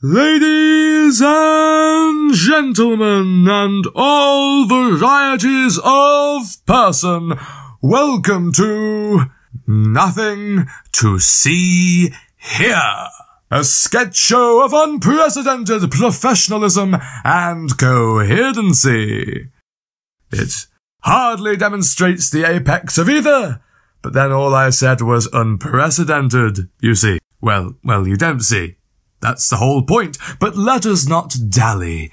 Ladies and gentlemen, and all varieties of person, welcome to Nothing to See Here, a sketch show of unprecedented professionalism and coherency. It hardly demonstrates the apex of either, but then all I said was unprecedented, you see. Well, you don't see. That's the whole point, but let us not dally.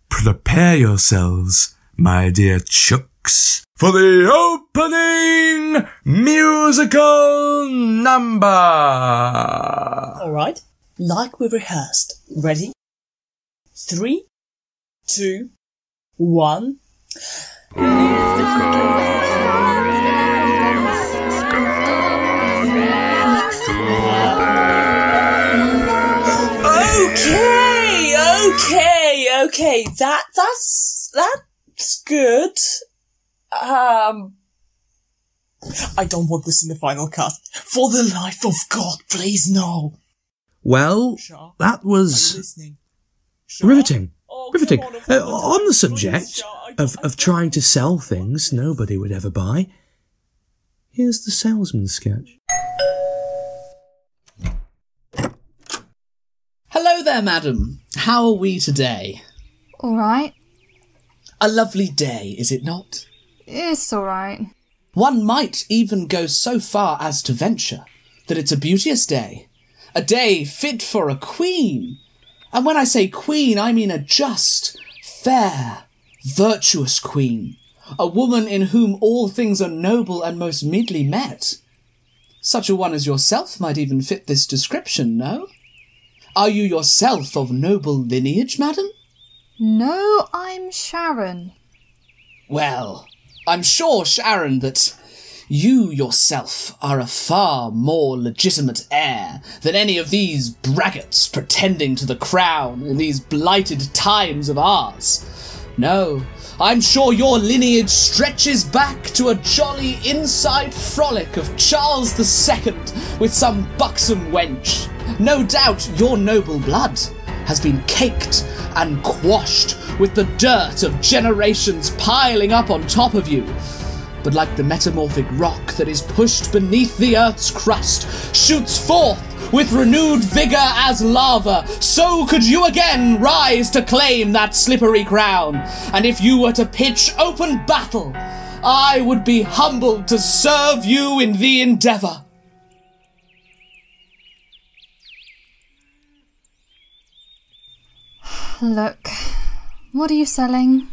Prepare yourselves, my dear chooks, for the opening musical number. All right, like we rehearsed. Ready? 3, 2, 1. Okay, that's good. I don't want this in the final cut. For the life of God, please no. Well, that was riveting. Riveting. On the subject of trying to sell things nobody would ever buy, here's the Salesman Sketch. Hello there, madam. How are we today? All right. A lovely day, is it not? It's all right. One might even go so far as to venture that it's a beauteous day. A day fit for a queen. And when I say queen, I mean a just, fair, virtuous queen. A woman in whom all things are noble and most meetly met. Such a one as yourself might even fit this description, no? Are you yourself of noble lineage, madam? No, I'm Sharon. Well, I'm sure, Sharon, that you yourself are a far more legitimate heir than any of these braggarts pretending to the crown in these blighted times of ours. No, I'm sure your lineage stretches back to a jolly inside frolic of Charles II with some buxom wench. No doubt your noble blood has been caked and quashed with the dirt of generations piling up on top of you. But like the metamorphic rock that is pushed beneath the earth's crust, shoots forth with renewed vigour as lava, so could you again rise to claim that slippery crown. And if you were to pitch open battle, I would be humbled to serve you in the endeavour. Look, what are you selling?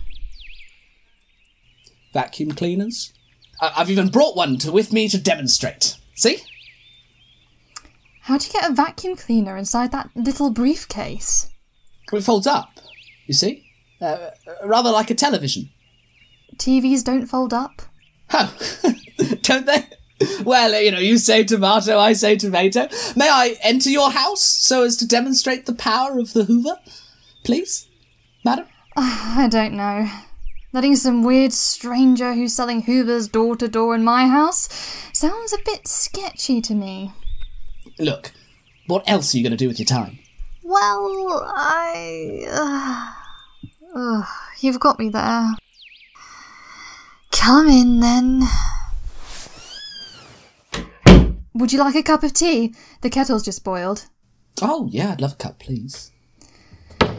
Vacuum cleaners. I've even brought one with me to demonstrate. See? How'd you get a vacuum cleaner inside that little briefcase? It folds up, you see? Rather like a television. TVs don't fold up. Oh, don't they? Well, you say tomato, I say tomato. May I enter your house so as to demonstrate the power of the Hoover? Please, madam? I don't know. Letting some weird stranger who's selling Hoovers door to door in my house sounds a bit sketchy to me. Look, what else are you going to do with your time? Well, you've got me there. Come in, then. Would you like a cup of tea? The kettle's just boiled. Oh, yeah, I'd love a cup, please.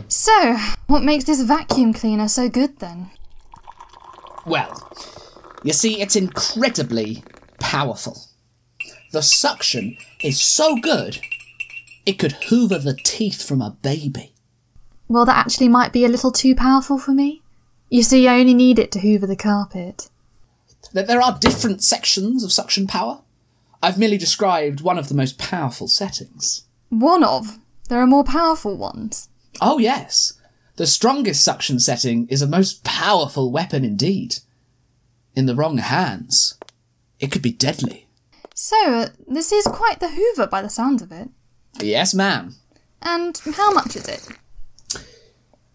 So, what makes this vacuum cleaner so good, then? Well, you see, it's incredibly powerful. The suction is so good, it could hoover the teeth from a baby. Well, that actually might be a little too powerful for me. You see, I only need it to hoover the carpet. There are different sections of suction power. I've merely described one of the most powerful settings. One of? There are more powerful ones. Oh, yes. The strongest suction setting is a most powerful weapon indeed. In the wrong hands, it could be deadly. So, this is quite the hoover by the sound of it. Yes, ma'am. And how much is it?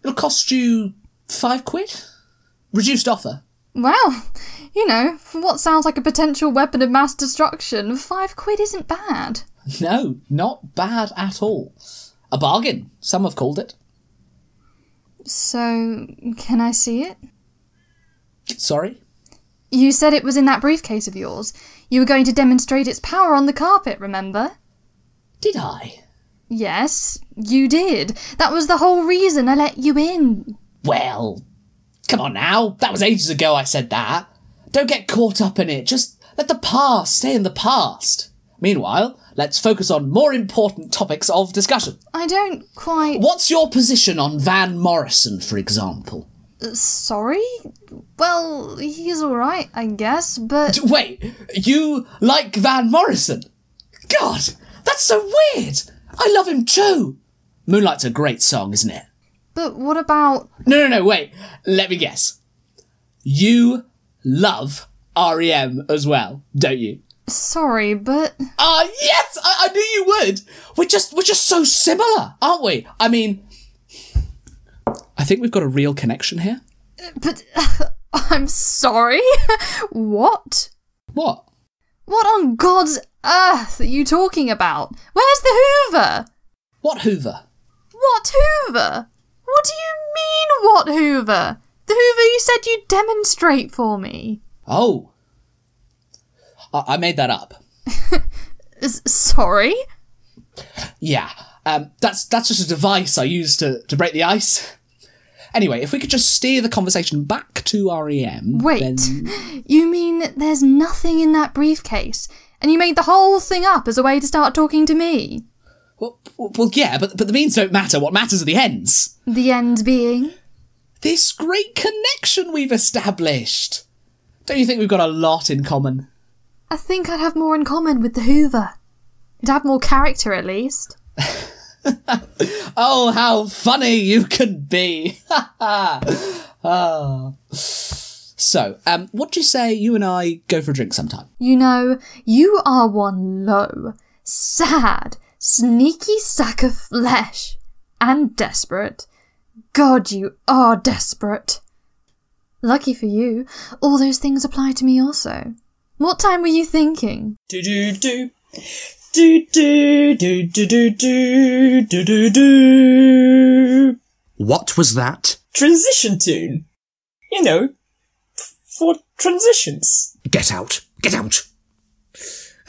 It'll cost you £5. Reduced offer. Well, for what sounds like a potential weapon of mass destruction, £5 isn't bad. No, not bad at all. A bargain, some have called it. So, can I see it? Sorry? You said it was in that briefcase of yours. You were going to demonstrate its power on the carpet, remember? Did I? Yes, you did. That was the whole reason I let you in. Well, come on now. That was ages ago I said that. Don't get caught up in it. Just let the past stay in the past. Meanwhile, let's focus on more important topics of discussion. I don't quite... What's your position on Van Morrison, for example? Sorry? Well, he's alright, I guess, but... Wait, you like Van Morrison? God, that's so weird! I love him too! Moonlight's a great song, isn't it? But what about... No, wait. Let me guess. You love R.E.M. as well, don't you? Sorry, but... Yes! I knew you would! We're just so similar, aren't we? I mean... I think we've got a real connection here. But... I'm sorry? What? What? What on God's earth are you talking about? Where's the Hoover? What Hoover? What Hoover? What do you mean, what Hoover? The Hoover you said you'd demonstrate for me. Oh. I made that up. Sorry? Yeah. That's just a device I use to break the ice. Anyway, if we could just steer the conversation back to R.E.M. Wait, then... You mean there's nothing in that briefcase, and you made the whole thing up as a way to start talking to me? Well, yeah, but the means don't matter. What matters are the ends. The end being? This great connection we've established. Don't you think we've got a lot in common? I think I'd have more in common with the Hoover. It'd have more character, at least. Oh, how funny you can be. Oh. So, what do you say you and I go for a drink sometime? You know, you are one low, sad, sneaky sack of flesh. And desperate. God, you are desperate. Lucky for you, all those things apply to me also. What time were you thinking? Do-do-do. Do-do-do-do-do-do-do-do-do. What was that? Transition tune. You know, for transitions. Get out! Get out!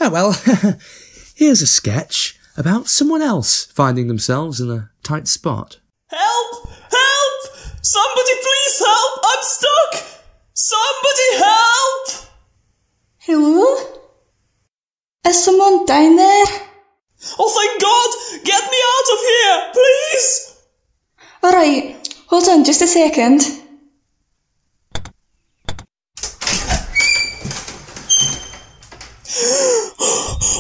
Oh well, here's a sketch about someone else finding themselves in a tight spot. Help! Help! Somebody please help! I'm stuck! Somebody help! Hello? Is someone down there? Oh, thank God! Get me out of here, please! Alright, hold on just a second.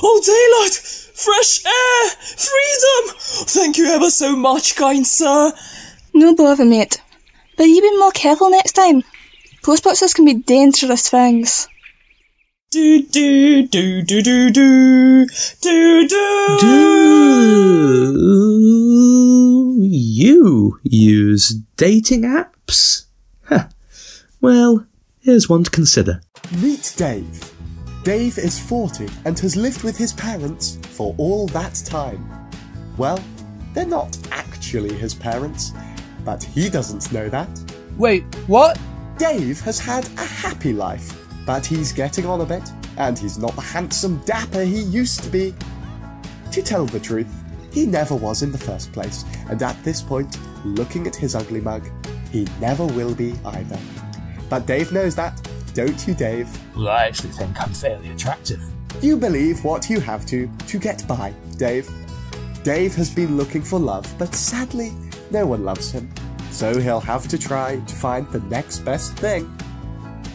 Oh, daylight! Fresh air! Freedom! Thank you ever so much, kind sir. No bother, mate. But you be more careful next time. Postboxes can be dangerous things. Do do do do do do do do. Do you use dating apps? Well, here's one to consider. Meet Dave. Dave is 40 and has lived with his parents for all that time. Well, they're not actually his parents, but he doesn't know that. Wait, what? Dave has had a happy life, but he's getting on a bit, and he's not the handsome dapper he used to be. To tell the truth, he never was in the first place, and at this point, looking at his ugly mug, he never will be either. But Dave knows that, don't you, Dave? Well, I actually think I'm fairly attractive. You believe what you have to get by, Dave. Dave has been looking for love, but sadly, no one loves him. So he'll have to try to find the next best thing.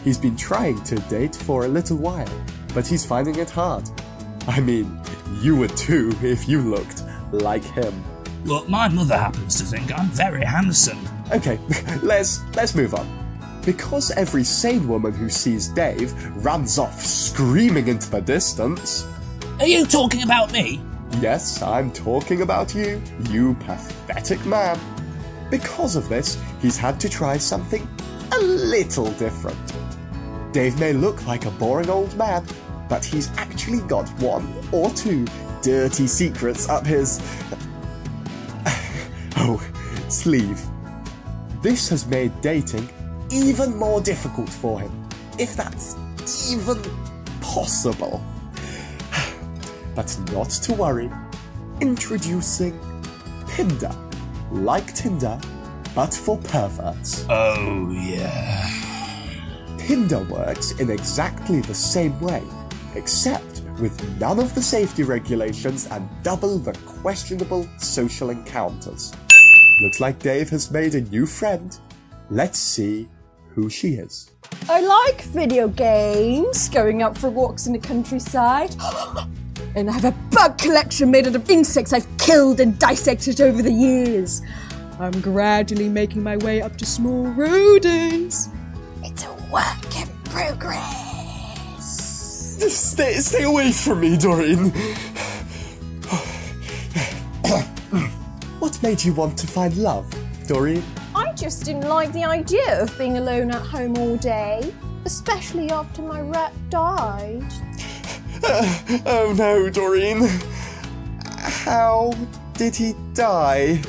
He's been trying to date for a little while, but he's finding it hard. I mean, you would too if you looked like him. Well, my mother happens to think I'm very handsome. Okay, let's move on. Because every sane woman who sees Dave runs off screaming into the distance. Are you talking about me? Yes, I'm talking about you, you pathetic man. Because of this, he's had to try something a little different. Dave may look like a boring old man, but he's actually got one or two dirty secrets up his... Oh, sleeve. This has made dating even more difficult for him, if that's even possible. But not to worry. Introducing Tinder. Like Tinder, but for perverts. Oh, yeah. Tinder works in exactly the same way, except with none of the safety regulations and double the questionable social encounters. Looks like Dave has made a new friend. Let's see who she is. I like video games, going out for walks in the countryside. And I have a bug collection made out of insects I've killed and dissected over the years. I'm gradually making my way up to small rodents. It's a work in progress. Stay away from me, Doreen. What made you want to find love, Doreen? I just didn't like the idea of being alone at home all day, especially after my rat died. Oh no, Doreen. How did he die?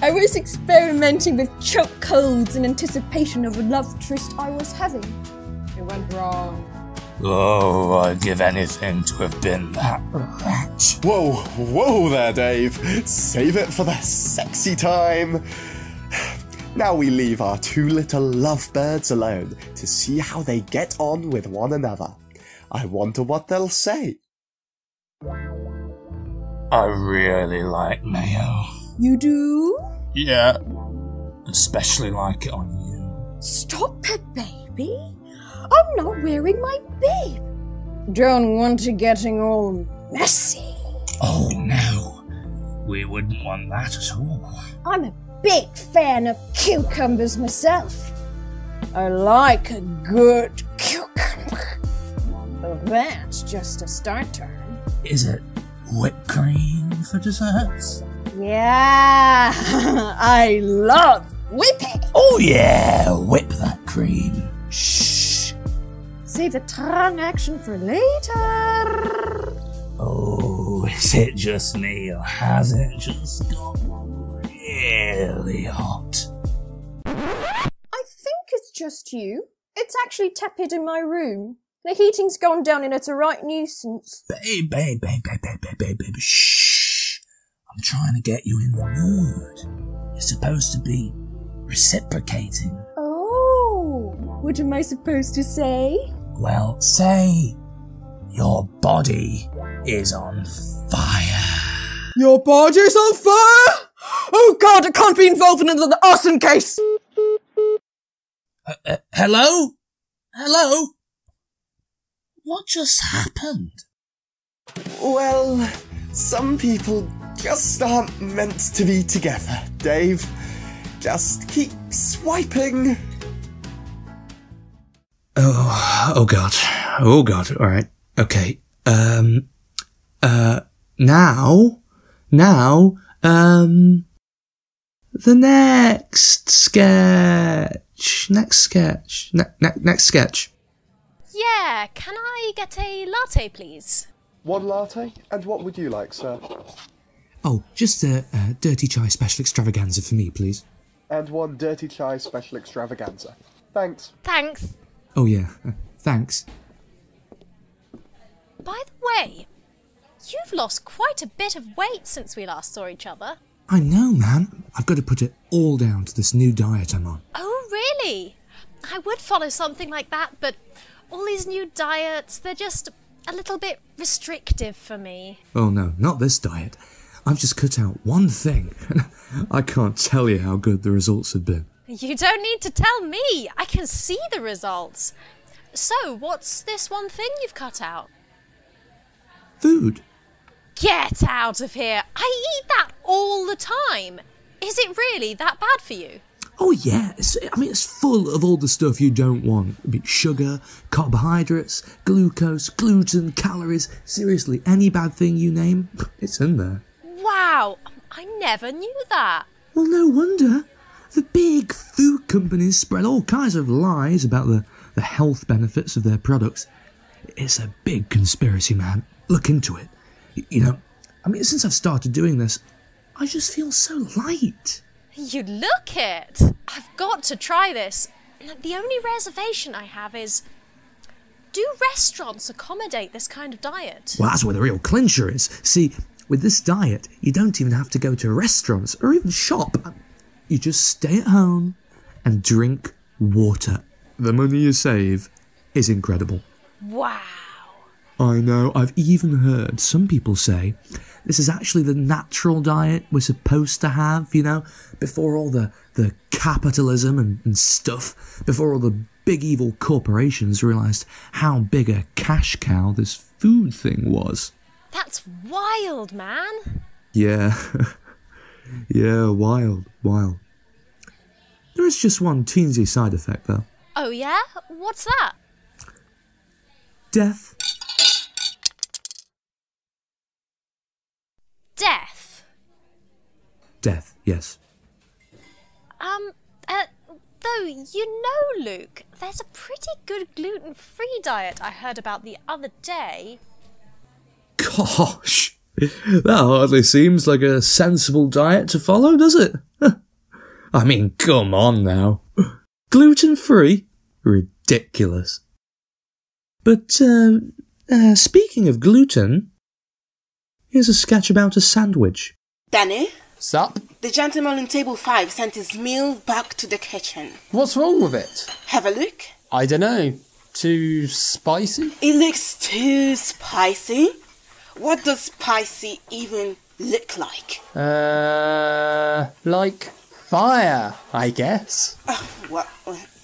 I was experimenting with choke colds in anticipation of a love tryst I was having. It went wrong. Oh, I'd give anything to have been that rat. Whoa there, Dave. Save it for the sexy time. Now we leave our two little lovebirds alone to see how they get on with one another. I wonder what they'll say. I really like mayo. You do? Yeah. Especially like it on you. Stop it, baby. I'm not wearing my bib. Don't want it getting all messy. Oh, no. We wouldn't want that at all. I'm a big fan of cucumbers myself. I like a good cucumber. But that's just a starter. Is it whipped cream for desserts? Yeah, I love whipping. Oh yeah, whip that cream. Shh. Save the tongue action for later. Oh, is it just me or has it just got really hot? I think it's just you. It's actually tepid in my room. The heating's gone down and it's a right nuisance. Babe, shh. I'm trying to get you in the mood. You're supposed to be reciprocating. Oh, what am I supposed to say? Well, say your body is on fire. Your body's on fire? Oh God, I can't be involved in another arson case! Hello? Hello? What just happened? Well, some people just aren't meant to be together, Dave. Just keep swiping. Oh God. Alright. Okay. Now, the next sketch. Yeah, can I get a latte, please? One latte? And what would you like, sir? Oh, just a dirty chai special extravaganza for me, please. And one dirty chai special extravaganza. Thanks. Thanks. Oh yeah, thanks. By the way, you've lost quite a bit of weight since we last saw each other. I know, man. I've got to put it all down to this new diet I'm on. Oh, really? I would follow something like that, but all these new diets, they're just a little bit restrictive for me. Oh no, not this diet. I've just cut out one thing. I can't tell you how good the results have been. You don't need to tell me. I can see the results. So, what's this one thing you've cut out? Food. Get out of here. I eat that all the time. Is it really that bad for you? Oh yeah, it's full of all the stuff you don't want. I mean, sugar, carbohydrates, glucose, gluten, calories. Seriously, any bad thing you name, it's in there. Wow, I never knew that. Well, no wonder. The big food companies spread all kinds of lies about the health benefits of their products. It's a big conspiracy, man. Look into it. You know, since I've started doing this, I just feel so light. You look it! I've got to try this. The only reservation I have is, do restaurants accommodate this kind of diet? Well, that's where the real clincher is. See, with this diet, you don't even have to go to restaurants or even shop. You just stay at home and drink water. The money you save is incredible. Wow. I know, I've even heard some people say this is actually the natural diet we're supposed to have, you know, before all the capitalism and stuff, before all the big evil corporations realised how big a cash cow this food thing was. That's wild, man. Yeah. Yeah, wild. There is just one teensy side effect, though. Oh yeah? What's that? Death. Death? Death, yes. Though, you know, Luke, there's a pretty good gluten-free diet I heard about the other day. Gosh, that hardly seems like a sensible diet to follow, does it? I mean, come on now. Gluten-free? Ridiculous. But, speaking of gluten, here's a sketch about a sandwich. Danny? Sup? The gentleman on table 5 sent his meal back to the kitchen. What's wrong with it? Have a look. I dunno. Too spicy? It looks too spicy. What does spicy even look like? Like fire, I guess. What?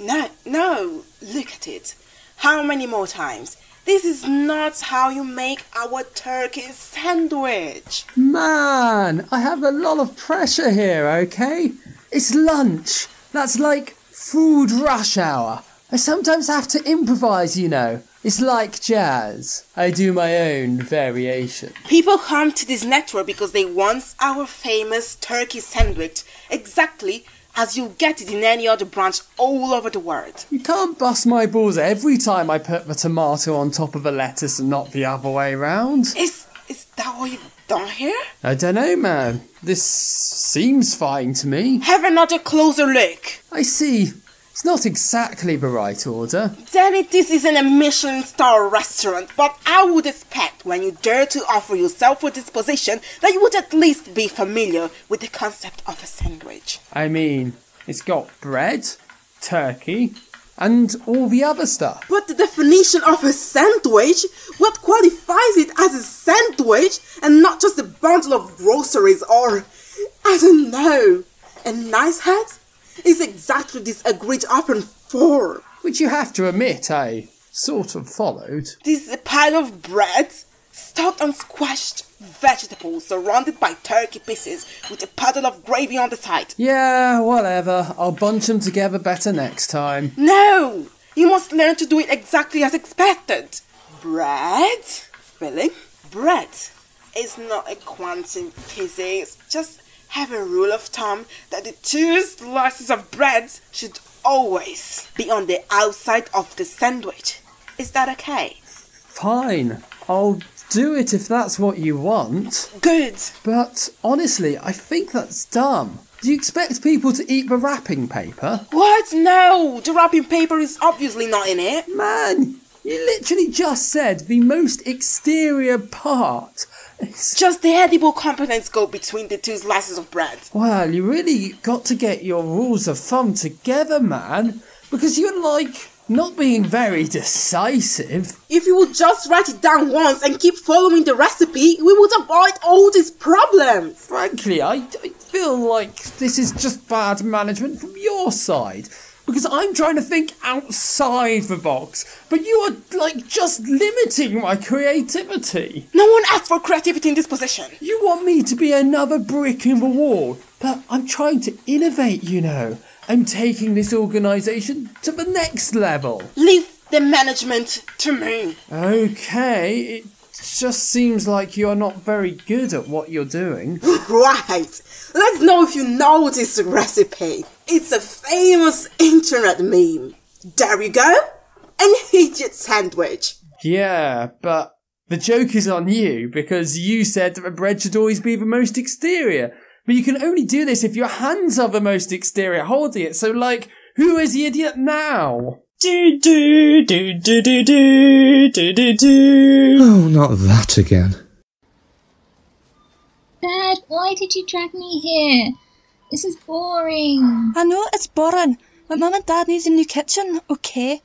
No, look at it. How many more times? This is not how you make our turkey sandwich. Man, I have a lot of pressure here, okay? It's lunch. That's like food rush hour. I sometimes have to improvise, you know. It's like jazz. I do my own variation. People come to this network because they want our famous turkey sandwich exactly as you get it in any other branch all over the world. You can't bust my balls every time I put the tomato on top of a lettuce and not the other way round. Is that what you've done here? I dunno, man. This seems fine to me. Have another closer look. I see. It's not exactly the right order. Danny, this isn't a Michelin star restaurant, but I would expect when you dare to offer yourself for this position that you would at least be familiar with the concept of a sandwich. I mean, it's got bread, turkey, and all the other stuff. But the definition of a sandwich, what qualifies it as a sandwich and not just a bundle of groceries or, I don't know, a nice hat? Is exactly this agreed upon form. Which you have to admit I sort of followed. This is a pile of bread, stuffed and squashed vegetables surrounded by turkey pieces with a puddle of gravy on the side. Yeah, whatever. I'll bunch them together better next time. No! You must learn to do it exactly as expected. Bread, filling, bread. It's not a quantum physics, just have a rule of thumb that the 2 slices of bread should always be on the outside of the sandwich. Is that okay? Fine. I'll do it if that's what you want. Good. But honestly, I think that's dumb. Do you expect people to eat the wrapping paper? What? No! The wrapping paper is obviously not in it. Man, you literally just said the most exterior part. Just the edible components go between the 2 slices of bread. Well, you really got to get your rules of thumb together, man. Because you're like not being very decisive. If you would just write it down once and keep following the recipe, we would avoid all these problems. Frankly, I feel like this is just bad management from your side. Because I'm trying to think outside the box, but you are, like, just limiting my creativity. No one asked for creativity in this position. You want me to be another brick in the wall, but I'm trying to innovate, you know. I'm taking this organisation to the next level. Leave the management to me. Okay, it just seems like you're not very good at what you're doing. Right. Let's know if you know this recipe. It's a famous internet meme. There you go. An idiot sandwich. Yeah, but the joke is on you because you said that the bread should always be the most exterior. But you can only do this if your hands are the most exterior holding it. So, like, who is the idiot now? Do do do do do do do do do. Oh, not that again. Dad, why did you drag me here? This is boring. I know it's boring, but Mum and Dad needs a new kitchen, okay?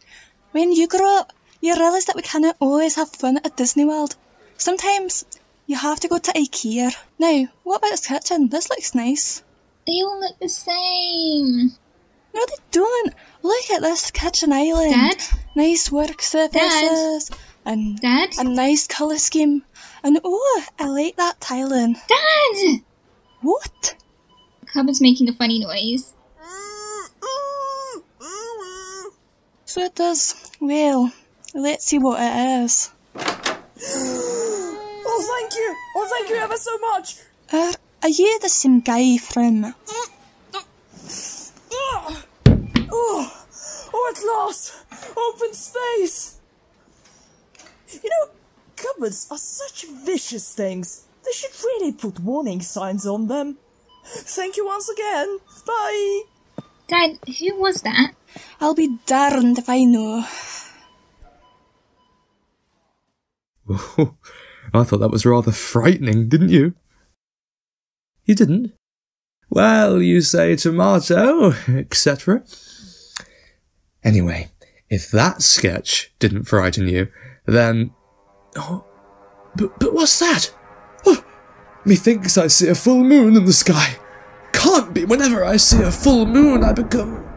When you grow up, you realise that we cannot always have fun at Disney World. Sometimes you have to go to IKEA. Now, what about this kitchen? This looks nice. They all look the same. No, they don't. Look at this kitchen island. Dad? Nice work surfaces. Dad? And Dad? a nice colour scheme. And oh, I like that tiling. Dad! What? Cupboard's making a funny noise. So it does. Well, let's see what it is. Oh, thank you! Oh, thank you ever so much! Are you the same guy from... Oh, at last! Open space! You know, cupboards are such vicious things. They should really put warning signs on them. Thank you once again. Bye! Dad, who was that? I'll be darned if I know. Oh, I thought that was rather frightening, didn't you? You didn't? Well, you say tomato, etc. Anyway, if that sketch didn't frighten you, then... Oh, but what's that? Oh, methinks I see a full moon in the sky. Can't be. Whenever I see a full moon, I become...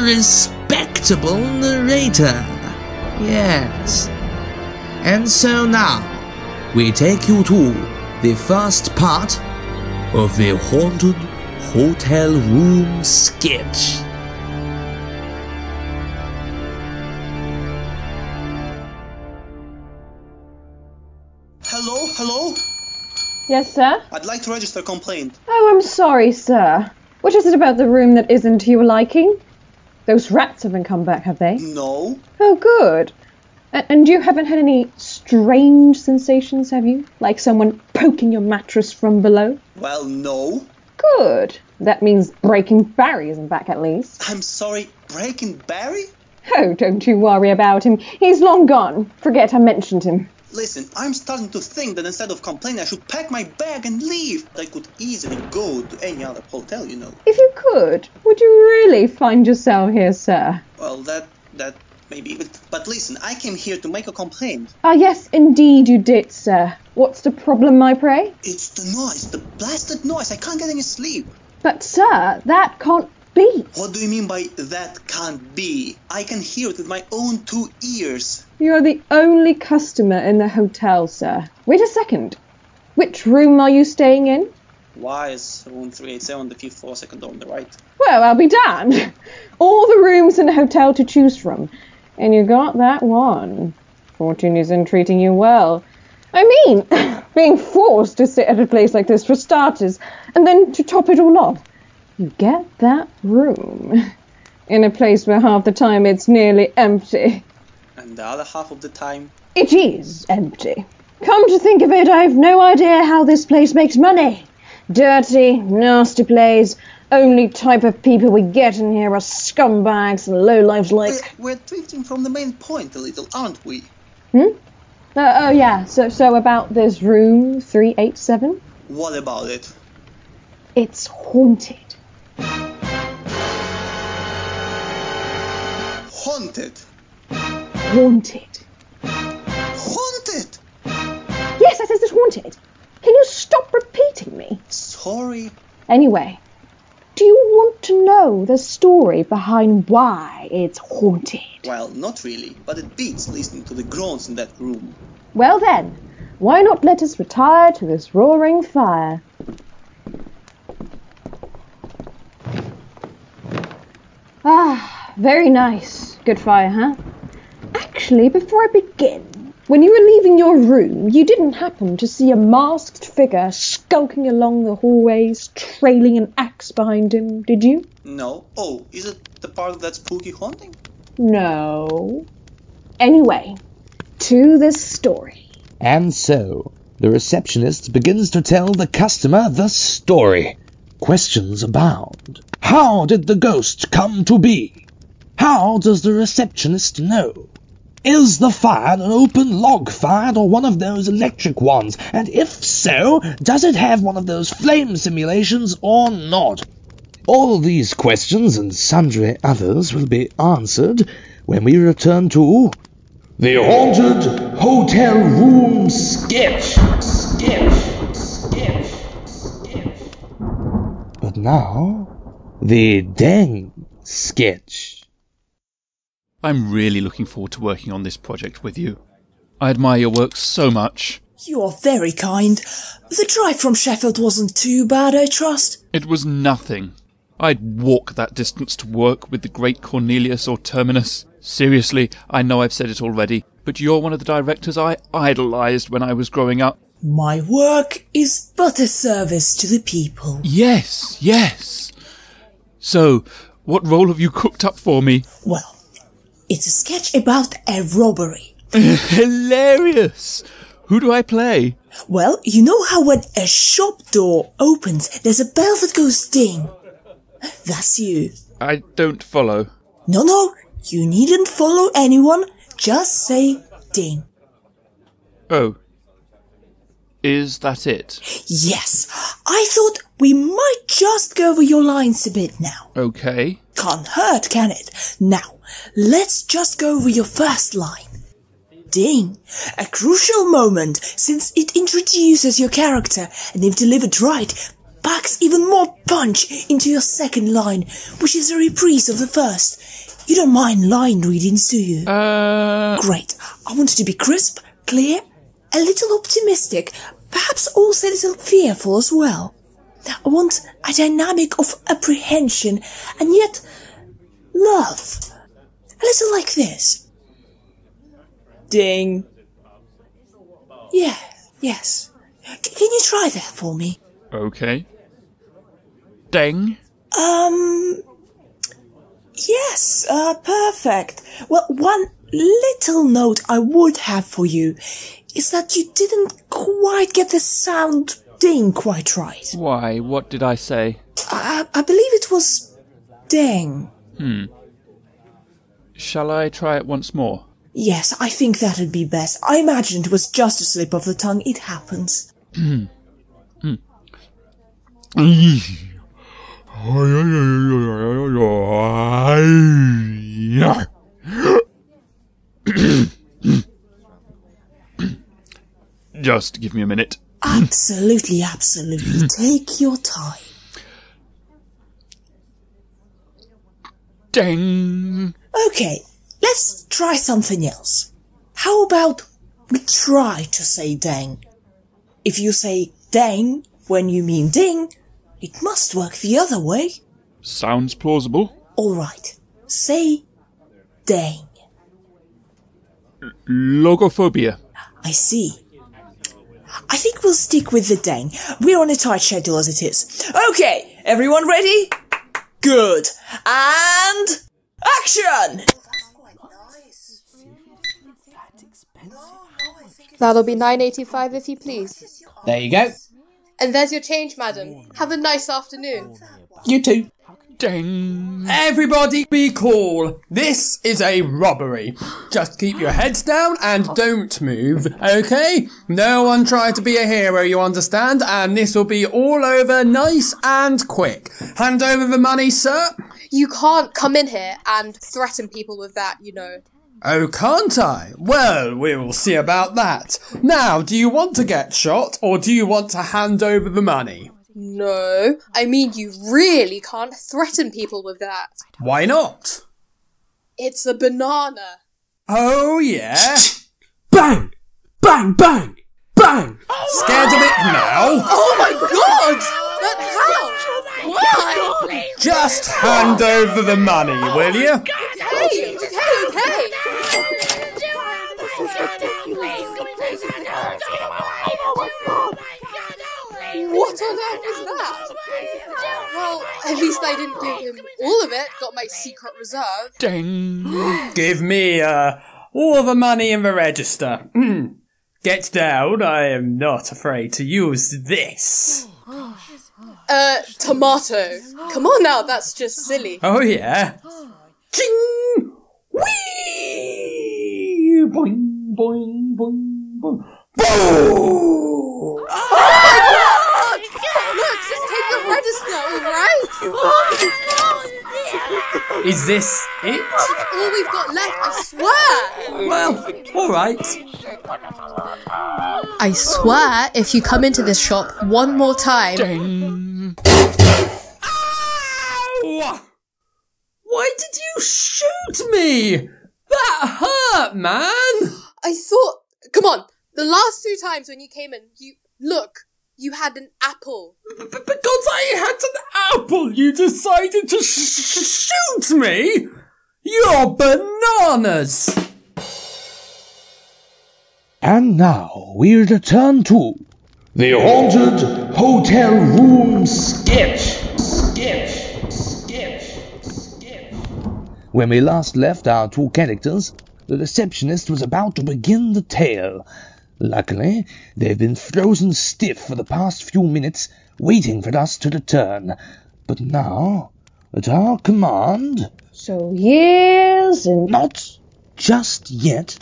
Respectable narrator. Yes. And so now, we take you to the first part of the Haunted Hotel Room Sketch. Hello? Yes, sir? I'd like to register a complaint. Oh, I'm sorry, sir. What is it about the room that isn't to your liking? Those rats haven't come back, have they? No. Oh, good. And you haven't had any strange sensations, have you? Like someone poking your mattress from below? Well, no. Good. That means Breaking Barry isn't back, at least. I'm sorry, Breaking Barry? Oh, don't you worry about him. He's long gone. Forget I mentioned him. Listen, I'm starting to think that instead of complaining, I should pack my bag and leave. I could easily go to any other hotel, you know. If you could, would you really find yourself here, sir? Well, that maybe. But listen, I came here to make a complaint. Ah, yes, indeed you did, sir. What's the problem, I pray? It's the noise, the blasted noise. I can't get any sleep. But, sir, that can't be. What do you mean by that can't be? I can hear it with my own 2 ears. You're the only customer in the hotel, sir. Wait a second. Which room are you staying in? Why is room 387 the 5th floor, second door on the right? Well, I'll be damned. All the rooms in the hotel to choose from. And you got that one. Fortune isn't treating you well. I mean, being forced to sit at a place like this for starters, and then to top it all off, you get that room. In a place where half the time it's nearly empty. And the other half of the time? It is empty. Come to think of it, I've no idea how this place makes money. Dirty, nasty place. Only type of people we get in here are scumbags and lowlifes like... We're drifting from the main point a little, aren't we? Oh yeah, so about this room 387? What about it? It's haunted. Haunted? Haunted. Haunted? Yes, I said it's haunted. Can you stop repeating me? Sorry. Anyway, do you want to know the story behind why it's haunted? Well, not really, but it beats listening to the groans in that room. Well then, why not let us retire to this roaring fire? Ah, very nice. Good fire, huh? Actually, before I begin, when you were leaving your room, you didn't happen to see a masked figure skulking along the hallways, trailing an axe behind him, did you? No. Oh, is it the part of that spooky haunting? No. Anyway, to the story. And so, the receptionist begins to tell the customer the story. Questions abound. How did the ghost come to be? How does the receptionist know? Is the fire an open log fire or one of those electric ones? And if so, does it have one of those flame simulations or not? All these questions and sundry others will be answered when we return to the Haunted Hotel Room Sketch. But now, the Deng Sketch. I'm really looking forward to working on this project with you. I admire your work so much. You are very kind. The drive from Sheffield wasn't too bad, I trust. It was nothing. I'd walk that distance to work with the great Cornelius or Terminus. Seriously, I know I've said it already, but you're one of the directors I idolised when I was growing up. My work is but a service to the people. Yes, yes. So, what role have you cooked up for me? Well, it's a sketch about a robbery. Hilarious! Who do I play? Well, you know how when a shop door opens, there's a bell that goes ding? That's you. I don't follow. No, you needn't follow anyone. Just say ding. Oh. Is that it? Yes. I thought we might just go over your lines a bit now. Okay. Can't hurt, can it? Now, let's just go over your first line. Ding. A crucial moment, since it introduces your character, and if delivered right, packs even more punch into your second line, which is a reprise of the first. You don't mind line readings, do you? Great. I want it to be crisp, clear, a little optimistic, perhaps also a little fearful as well. I want a dynamic of apprehension and yet love. A little like this. Ding. Yeah, yes. Can you try that for me? Okay. Deng? Yes, perfect. Well, one little note I would have for you is that you didn't quite get the sound ding quite right. Why? What did I say? I believe it was ding. Shall I try it once more? Yes, I think that'd be best. I imagined it was just a slip of the tongue. It happens. Just give me a minute. Absolutely. Take your time. Ding. Okay, let's try something else. How about we try to say dang? If you say dang when you mean ding, it must work the other way. Sounds plausible. Alright, say dang. Logophobia. I see. I think we'll stick with the dang. We're on a tight schedule as it is. Okay, everyone ready? Good. And action! That'll be $9.85 if you please. There you go. And there's your change, madam. Have a nice afternoon. You too. Ding. Everybody be cool. This is a robbery. Just keep your heads down and don't move, okay? No one try to be a hero, you understand? And this will be all over nice and quick. Hand over the money, sir. You can't come in here and threaten people with that, you know. Oh, can't I? Well, we'll see about that. Now, do you want to get shot or do you want to hand over the money? No, I mean you really can't threaten people with that. Why not? It's a banana. Oh, yeah? Bang! Bang, bang, bang! Scared of it now? Oh my god! But how? Why? Just hand over the money, will you? Okay. What on earth was that? Well, at least I didn't give him all of it. Got my secret reserve. Ding! Give me all the money in the register. Get down. I am not afraid to use this. Tomato. Come on now, that's just silly. Oh yeah. Ching! Whee! Boing, boing, boing, boing. Boo! Oh my god! Look, just take the register, alright? Is this it? It's all we've got left, I swear! Well, alright. I swear, if you come into this shop one more time... Ding! Ow! Why did you shoot me? That hurt, man! I thought... Come on, the last 2 times when you came in, you had an apple. Because I had an apple, you decided to shoot me? You're bananas! And now we return to the Haunted Hotel Room Sketch. When we last left our 2 characters, the receptionist was about to begin the tale. Luckily, they've been frozen stiff for the past few minutes, waiting for us to return. But now, at our command... So years and... Not just yet.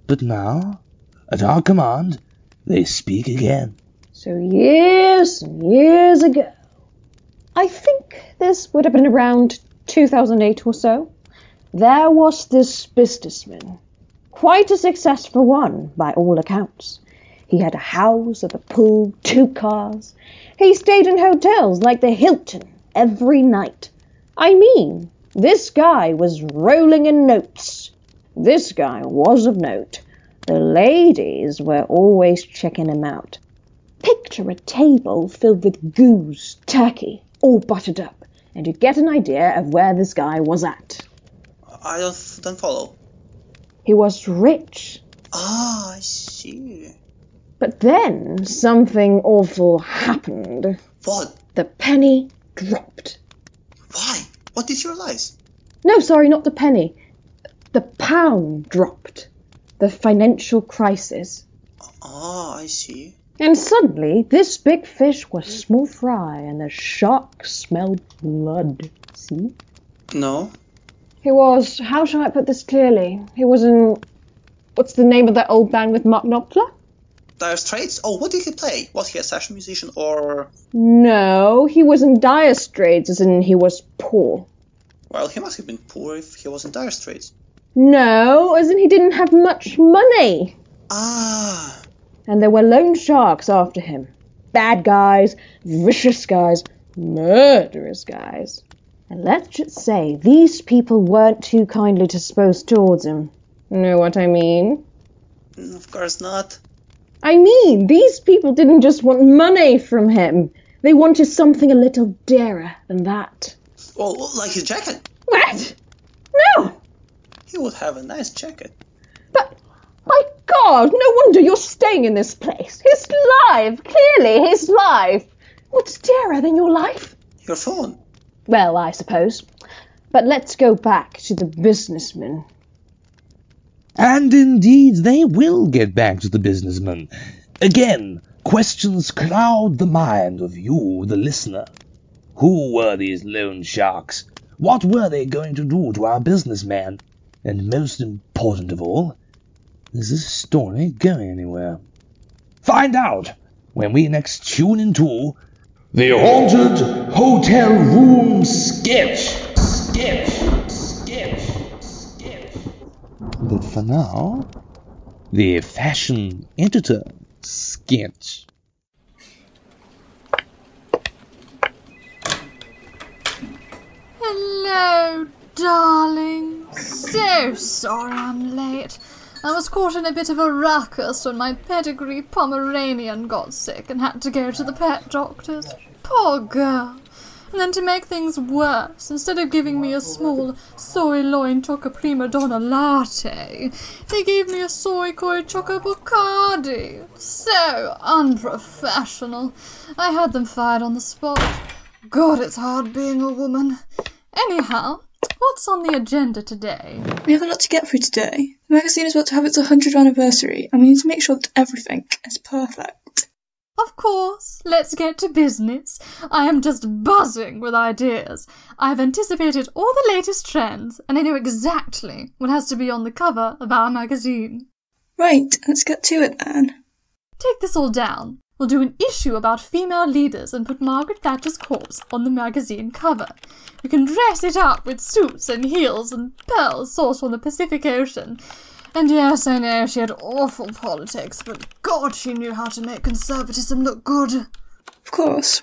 But now, at our command, they speak again. So years and years ago, I think this would have been around 2008 or so, there was this businessman. Quite a successful one, by all accounts. He had a house, a pool, 2 cars. He stayed in hotels like the Hilton every night. I mean, this guy was rolling in notes. This guy was of note. The ladies were always checking him out. Picture a table filled with goose, turkey, all buttered up, and you get an idea of where this guy was at. I don't follow. He was rich. Ah, I see. But then something awful happened. What? The penny dropped. Why? What did you realize? No, sorry, not the penny. The pound dropped. The financial crisis. Ah, I see. And suddenly, this big fish was small fry, and the shark smelled blood. See? No. He was, how shall I put this clearly? He was in, what's the name of that old band with Mark Knopfler? Dire Straits? Oh, what did he play? Was he a session musician or... No, he was in Dire Straits, as in he was poor. Well, he must have been poor if he was in Dire Straits. No, as in he didn't have much money. Ah. And there were loan sharks after him. Bad guys, vicious guys, murderous guys. And let's just say these people weren't too kindly disposed towards him. Know what I mean? Of course not. I mean, these people didn't just want money from him. They wanted something a little dearer than that. Oh, like his jacket? What? No! He would have a nice jacket. But, my God, no wonder you're staying in this place. His life, clearly his life. What's dearer than your life? Your phone. Well, I suppose. But let's go back to the businessman. And indeed they will get back to the businessman. Again, questions crowd the mind of you, the listener. Who were these loan sharks? What were they going to do to our businessman? And most important of all, is this story going anywhere? Find out when we next tune into the Haunted Hotel Room Sketch. But for now, the Fashion Editor Sketch. Hello, darling. So sorry I'm late. I was caught in a bit of a ruckus when my pedigree Pomeranian got sick and had to go to the pet doctor's. Poor girl. And then to make things worse, instead of giving me a small soy loin choco prima donna latte, they gave me a soy koi choco Bacardi. So unprofessional. I had them fired on the spot. God, it's hard being a woman. Anyhow, what's on the agenda today? We have a lot to get through today. The magazine is about to have its 100th anniversary, and we need to make sure that everything is perfect. Of course, let's get to business. I am just buzzing with ideas. I've anticipated all the latest trends, and I know exactly what has to be on the cover of our magazine. Right, let's get to it then. Take this all down. We'll do an issue about female leaders and put Margaret Thatcher's corpse on the magazine cover. We can dress it up with suits and heels and pearls sourced from the Pacific Ocean. And yes, I know she had awful politics, but God, she knew how to make conservatism look good. Of course.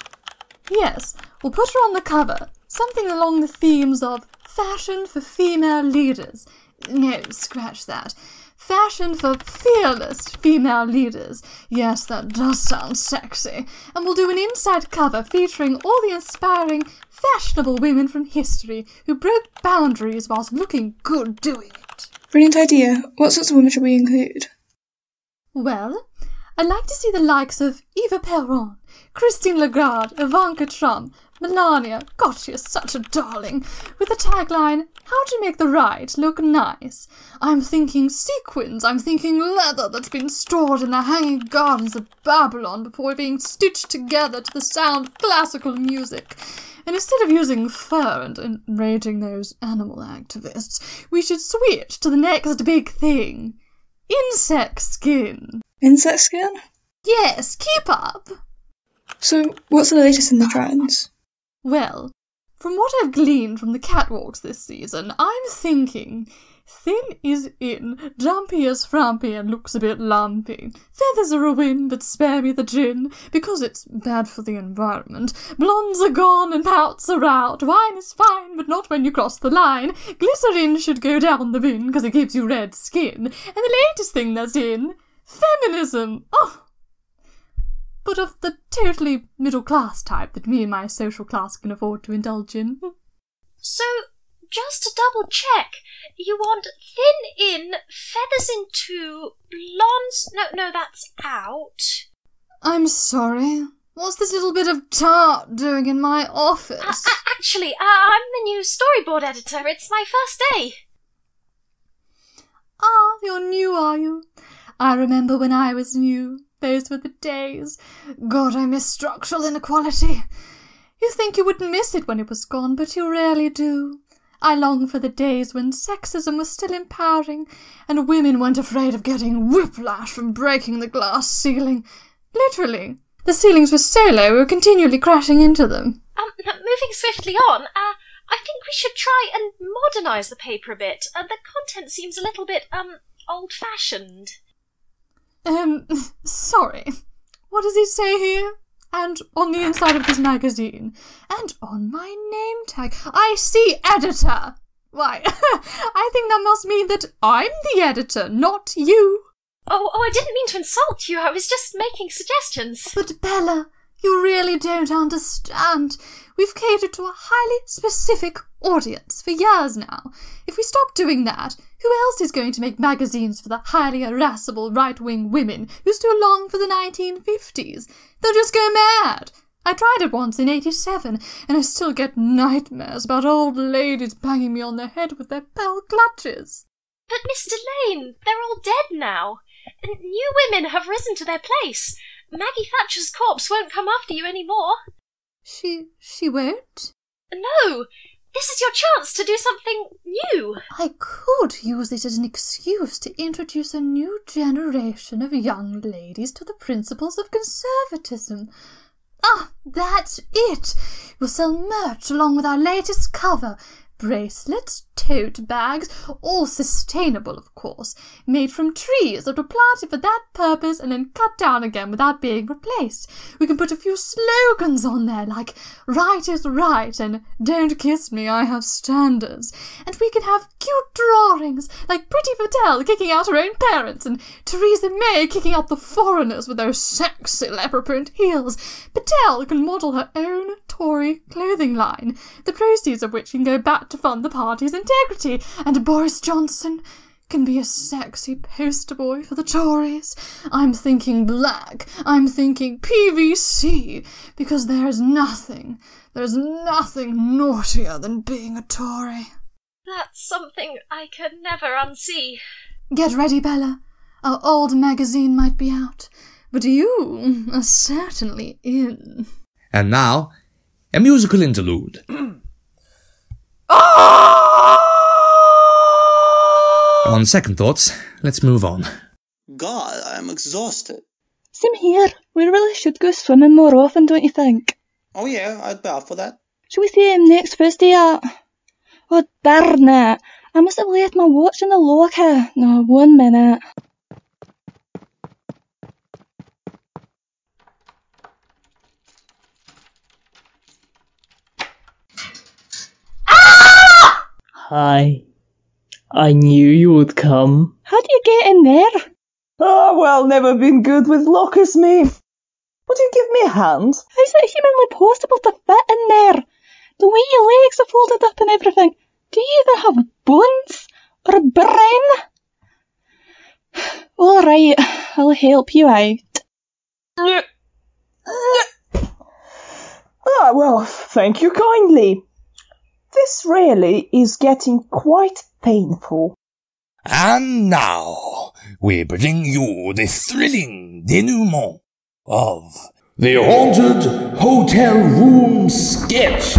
Yes, we'll put her on the cover. Something along the themes of fashion for female leaders. No, scratch that. Fashion for fearless female leaders. Yes, that does sound sexy. And we'll do an inside cover featuring all the inspiring, fashionable women from history who broke boundaries whilst looking good doing it. Brilliant idea. What sorts of women should we include? Well, I'd like to see the likes of Eva Peron, Christine Lagarde, Ivanka Trump, Melania, God, she is such a darling, with the tagline, how to make the right look nice. I'm thinking sequins, I'm thinking leather that's been stored in the hanging gardens of Babylon before being stitched together to the sound of classical music. And instead of using fur and enraging those animal activists, we should switch to the next big thing. Insect skin. Insect skin? Yes, keep up. So, what's the latest in the trends? Well, from what I've gleaned from the catwalks this season, I'm thinking thin is in, jumpy is frumpy and looks a bit lumpy. Feathers are a win, but spare me the gin, because it's bad for the environment. Blondes are gone and pouts are out. Wine is fine, but not when you cross the line. Glycerin should go down the bin, because it gives you red skin. And the latest thing that's in, feminism. Oh! But of the totally middle-class type that me and my social class can afford to indulge in. So, just to double check, you want thin in, feathers in two, blondes... No, that's out. I'm sorry. What's this little bit of tart doing in my office? Actually, I'm the new storyboard editor. It's my first day. Ah, you're new, are you? I remember when I was new. Those were the days. God, I miss structural inequality. You think you wouldn't miss it when it was gone, but you rarely do. I long for the days when sexism was still empowering, and women weren't afraid of getting whiplash from breaking the glass ceiling. Literally. The ceilings were so low we were continually crashing into them. Moving swiftly on, I think we should try and modernise the paper a bit. The content seems a little bit, old-fashioned. Sorry. What does it say here? And on the inside of this magazine? And on my name tag? I see editor! Why, I think that must mean that I'm the editor, not you. Oh, I didn't mean to insult you. I was just making suggestions. But Bella, you really don't understand. We've catered to a highly specific audience for years now. If we stop doing that, who else is going to make magazines for the highly irascible right-wing women who stood along for the 1950s? They'll just go mad. I tried it once in 87, and I still get nightmares about old ladies banging me on the head with their pearl clutches. But Mr. Lane, they're all dead now. New women have risen to their place. Maggie Thatcher's corpse won't come after you anymore. She won't? No! This is your chance to do something new. I could use it as an excuse to introduce a new generation of young ladies to the principles of conservatism. Ah, that's it! We'll sell merch along with our latest cover. bracelets, tote bags, all sustainable, of course, made from trees that were planted for that purpose and then cut down again without being replaced. We can put a few slogans on there like right is right and don't kiss me, I have standards. And we can have cute drawings like Priti Patel kicking out her own parents and Theresa May kicking out the foreigners with their sexy leopard print heels. Patel can model her own Tory clothing line, the proceeds of which can go back to fund the party's integrity, and Boris Johnson can be a sexy poster boy for the Tories. I'm thinking black, I'm thinking PVC, because there's nothing naughtier than being a Tory. That's something I could never unsee. Get ready, Bella. Our old magazine might be out, but you are certainly in. And now, a musical interlude. On second thoughts, let's move on. God, I'm exhausted. Same here. We really should go swimming more often, don't you think? Oh yeah, I'd be up for that. Shall we see him next Thursday at... Oh, darn it. I must have left my watch in the locker. No, 1 minute. Hi. I knew you would come. How do you get in there? Oh, well, never been good with lockers, me. Would you give me a hand? How's it humanly possible to fit in there? The way your legs are folded up and everything. Do you even have bones? Or a brain? Alright, I'll help you out. Ah, well, thank you kindly. This really is getting quite painful. And now, we bring you the thrilling denouement of the Haunted Hotel Room Sketch.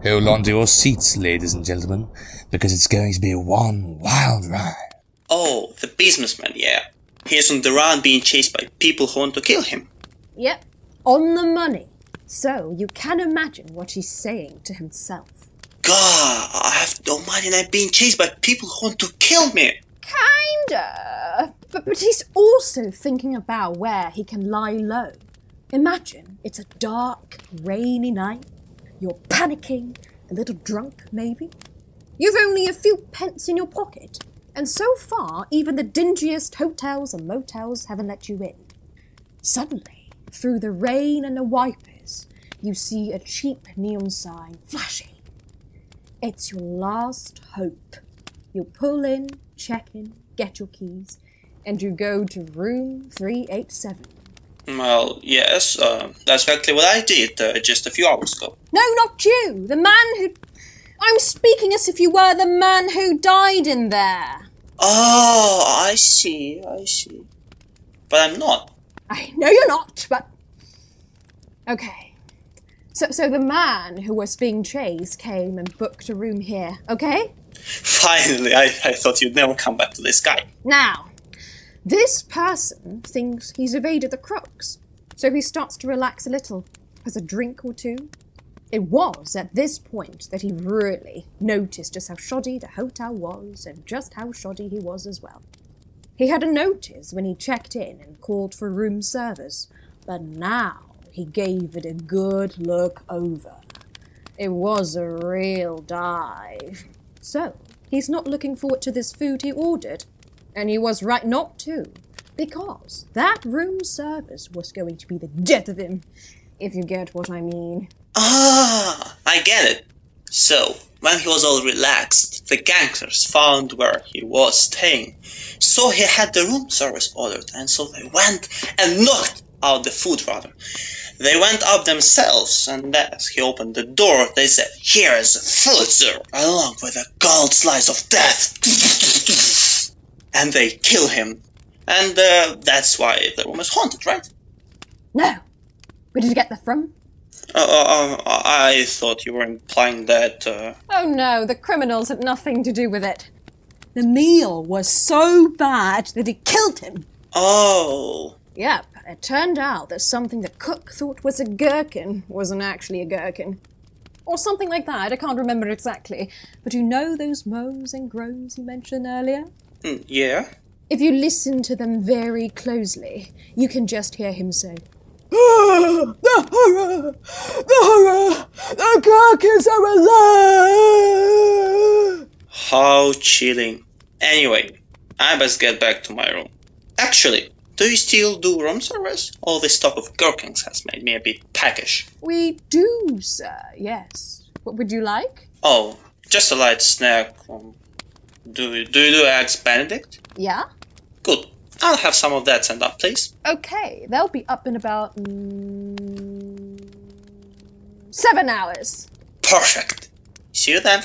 Hold on to your seats, ladies and gentlemen, because it's going to be one wild ride. Oh, the businessman, yeah. He's on the run being chased by people who want to kill him. Yep, on the money. So you can imagine what he's saying to himself. God, I have no money and I'm being chased by people who want to kill me. Kinda. But he's also thinking about where he can lie low. Imagine it's a dark, rainy night. You're panicking, a little drunk maybe. You've only a few pence in your pocket. And so far, even the dingiest hotels and motels haven't let you in. Suddenly, through the rain and the wipers, you see a cheap neon sign flashing. It's your last hope. You pull in, check in, get your keys, and you go to room 387. Well, yes, that's exactly what I did just a few hours ago. No, not you! The man who... I'm speaking as if you were the man who died in there. Oh, I see. But I'm not. I know you're not, but... Okay. So the man who was being chased came and booked a room here, okay? Finally, I thought you'd never come back to this guy. Now, this person thinks he's evaded the crooks, so he starts to relax a little, has a drink or two. It was at this point that he really noticed just how shoddy the hotel was and just how shoddy he was as well. He had a notice when he checked in and called for room service, but now he gave it a good look over. It was a real dive. So, he's not looking forward to this food he ordered. And he was right not to, because that room service was going to be the death of him, if you get what I mean. Ah, I get it. So, when he was all relaxed, the gangsters found where he was staying. So he had the room service ordered, and so they went and knocked out the food, rather. They went up themselves, and as he opened the door, they said, "Here is the food, sir, along with a gold slice of death." And they kill him. And that's why the room is haunted, right? No. Where did you get that from? I thought you were implying that... Oh no, the criminals had nothing to do with it. The meal was so bad that it killed him. Oh. Yep, It turned out that something the cook thought was a gherkin wasn't actually a gherkin. Or something like that, I can't remember exactly. But you know those moans and groans you mentioned earlier? Yeah? If you listen to them very closely, you can just hear him say, "Ah, the horror! The horror! The gherkins are alive!" How chilling. Anyway, I best get back to my room. Actually, do you still do room service? All this talk of gherkins has made me a bit peckish. We do, sir, yes. What would you like? Oh, just a light snack. Do you do Eggs Benedict? Yeah? Good. I'll have some of that sent up, please. Okay, they'll be up in about 7 hours. Perfect. See you then.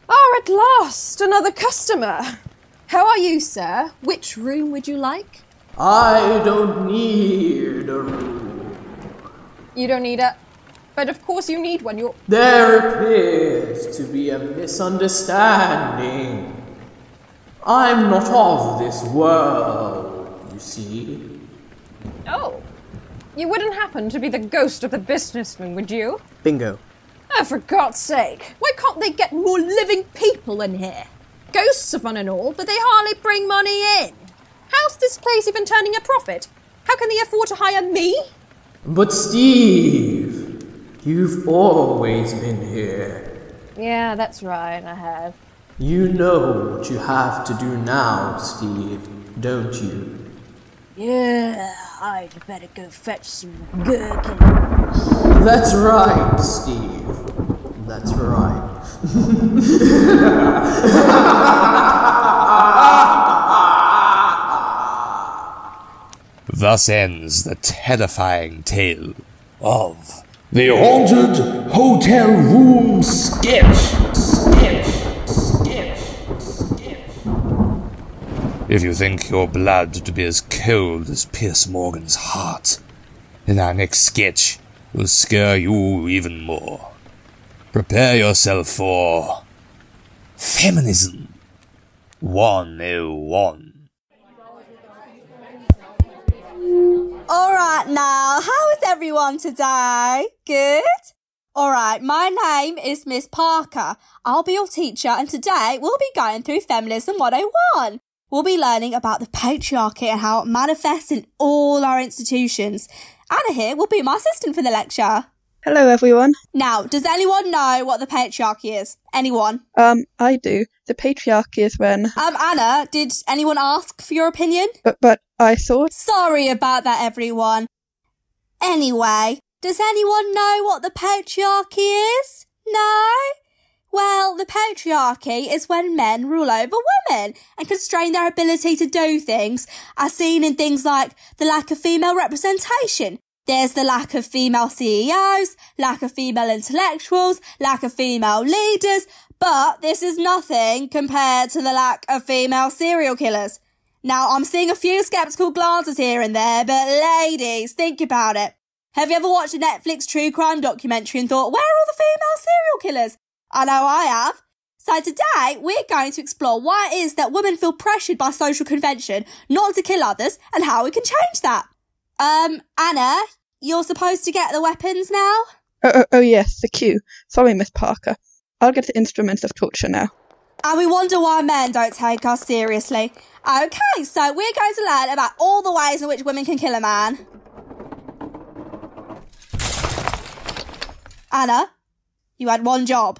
Oh, at last, another customer. How are you, sir? Which room would you like? I don't need a room. You don't need a... But of course you need one, you're... There appears to be a misunderstanding. I'm not of this world, you see. Oh. You wouldn't happen to be the ghost of the businessman, would you? Bingo. Oh, for God's sake. Why can't they get more living people in here? Ghosts are fun and all, but they hardly bring money in. How's this place even turning a profit? How can they afford to hire me? But Steve, you've always been here. Yeah, that's right, I have. You know what you have to do now, Steve, don't you? Yeah, I'd better go fetch some gherkins. That's right, Steve. That's right. Thus ends the terrifying tale of The Haunted Hotel Room Sketch. If you think your blood to be as cold as Pierce Morgan's heart, then our next sketch will scare you even more. Prepare yourself for Feminism 101. Alright now, how is everyone today? Good? Alright, my name is Miss Parker. I'll be your teacher and today we'll be going through Feminism 101. We'll be learning about the patriarchy and how it manifests in all our institutions. Anna here will be my assistant for the lecture. Hello, everyone. Now, does anyone know what the patriarchy is? Anyone? I do. The patriarchy is when... Anna, did anyone ask for your opinion? But I thought... Sorry about that, everyone. Anyway, does anyone know what the patriarchy is? No? Well, the patriarchy is when men rule over women and constrain their ability to do things, as seen in things like the lack of female representation. There's the lack of female CEOs, lack of female intellectuals, lack of female leaders, but this is nothing compared to the lack of female serial killers. Now, I'm seeing a few sceptical glances here and there, but ladies, think about it. Have you ever watched a Netflix true crime documentary and thought, where are all the female serial killers? I know I have. So today, we're going to explore why it is that women feel pressured by social convention not to kill others and how we can change that. Anna, you're supposed to get the weapons now? Oh yes, the cue. Sorry, Miss Parker. I'll get the instruments of torture now. And we wonder why men don't take us seriously. Okay, so we're going to learn about all the ways in which women can kill a man. Anna, you had one job.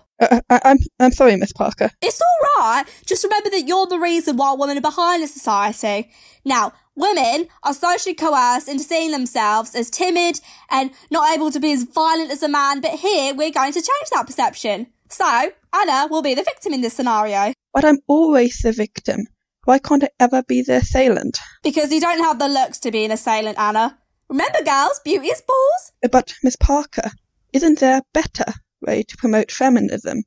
I'm sorry, Miss Parker. It's all right. Just remember that you're the reason why women are behind in society. Now, women are socially coerced into seeing themselves as timid and not able to be as violent as a man, but here we're going to change that perception. So, Anna will be the victim in this scenario. But I'm always the victim. Why can't I ever be the assailant? Because you don't have the looks to be an assailant, Anna. Remember, girls, beauty is balls. But, Miss Parker, isn't there a better way to promote feminism?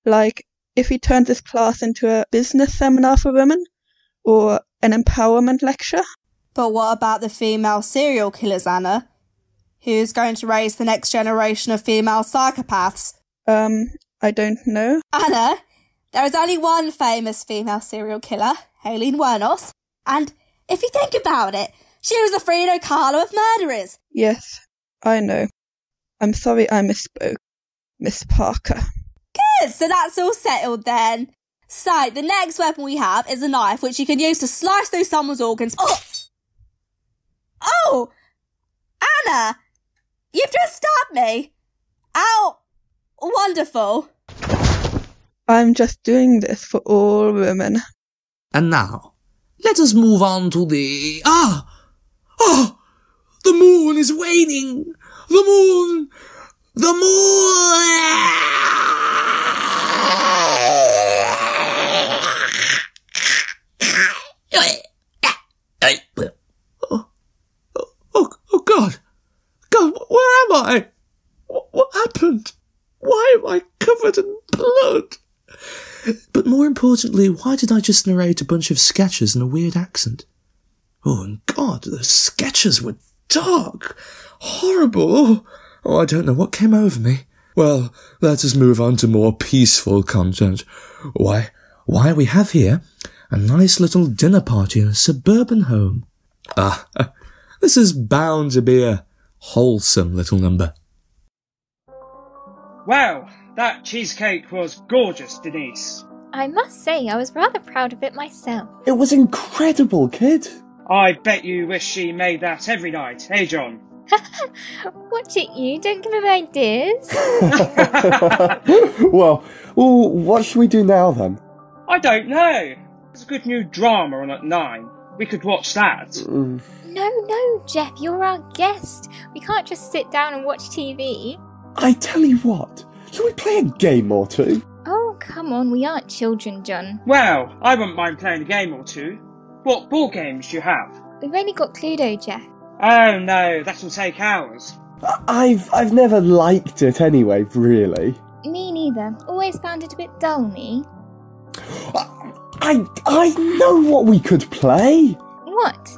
Like, if we turned this class into a business seminar for women? Or an empowerment lecture? But what about the female serial killers, Anna? Who's going to raise the next generation of female psychopaths? I don't know. Anna, there is only one famous female serial killer, Aileen Wuornos, and if you think about it, she was the Frida Kahlo of murderers. Yes, I know. I'm sorry I misspoke, Miss Parker. Good, so that's all settled then. So, the next weapon we have is a knife which you can use to slice through someone's organs. Oh! Anna! You've just stabbed me! Ow! Wonderful. I'm just doing this for all women. And now, let us move on to the... The moon is waning! The moon! The Oh God! God, where am I? What happened? Why am I covered in blood? But more importantly, why did I just narrate a bunch of sketches in a weird accent? Oh, and God, the sketches were dark, horrible. Oh, I don't know what came over me. Well, let us move on to more peaceful content. Why, we have here a nice little dinner party in a suburban home. This is bound to be a wholesome little number. Wow, that cheesecake was gorgeous, Denise. I must say, I was rather proud of it myself. It was incredible, kid. I bet you wish she made that every night, hey John? Watch it you, don't give him ideas. Well, what should we do now then? I don't know. There's a good new drama on at 9. We could watch that. No, Jeff, you're our guest. We can't just sit down and watch TV. I tell you what, shall we play a game or two? Oh, come on, we aren't children, John. Well, I wouldn't mind playing a game or two. What ball games do you have? We've only got Cluedo, Jeff. Oh no, that'll take hours. I've never liked it anyway, really. Me neither. Always found it a bit dull, me. I know what we could play. What?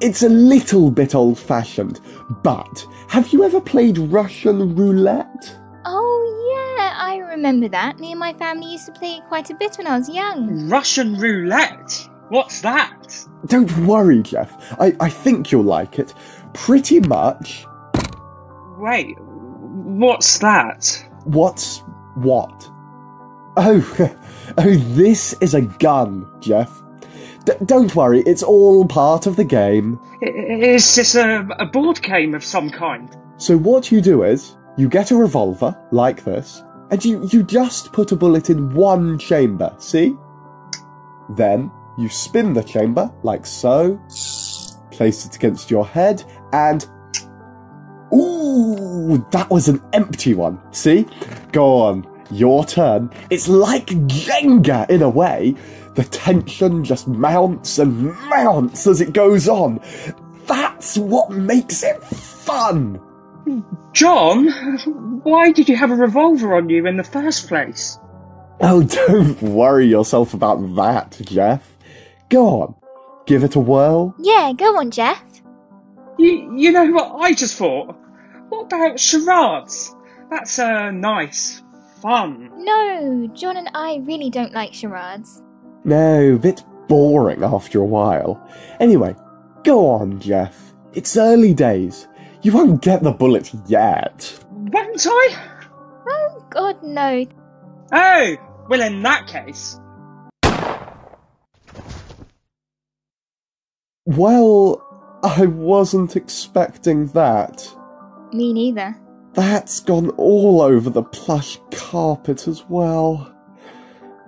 It's a little bit old-fashioned, but have you ever played Russian roulette? Oh yeah, I remember that. Me and my family used to play it quite a bit when I was young. Russian roulette? What's that? Don't worry, Jeff. I think you'll like it. Pretty much. Wait, what's that? What's what? Oh, this is a gun, Jeff. Don't worry, it's all part of the game. Is this a board game of some kind? So what you do is, you get a revolver, like this, and you just put a bullet in one chamber, see? Then, you spin the chamber, like so, place it against your head, and... Ooh, that was an empty one, see? Go on, your turn. It's like Jenga, in a way. The tension just mounts and mounts as it goes on. That's what makes it fun! John, why did you have a revolver on you in the first place? Oh, don't worry yourself about that, Jeff. Go on, give it a whirl. Yeah, go on, Jeff. You know what I just thought? What about charades? That's nice, fun. No, John and I really don't like charades. No, a bit boring after a while. Anyway, go on, Jeff. It's early days. You won't get the bullet yet. Won't I? Oh, God, no. Oh, well in that case... Well, I wasn't expecting that. Me neither. That's gone all over the plush carpet as well.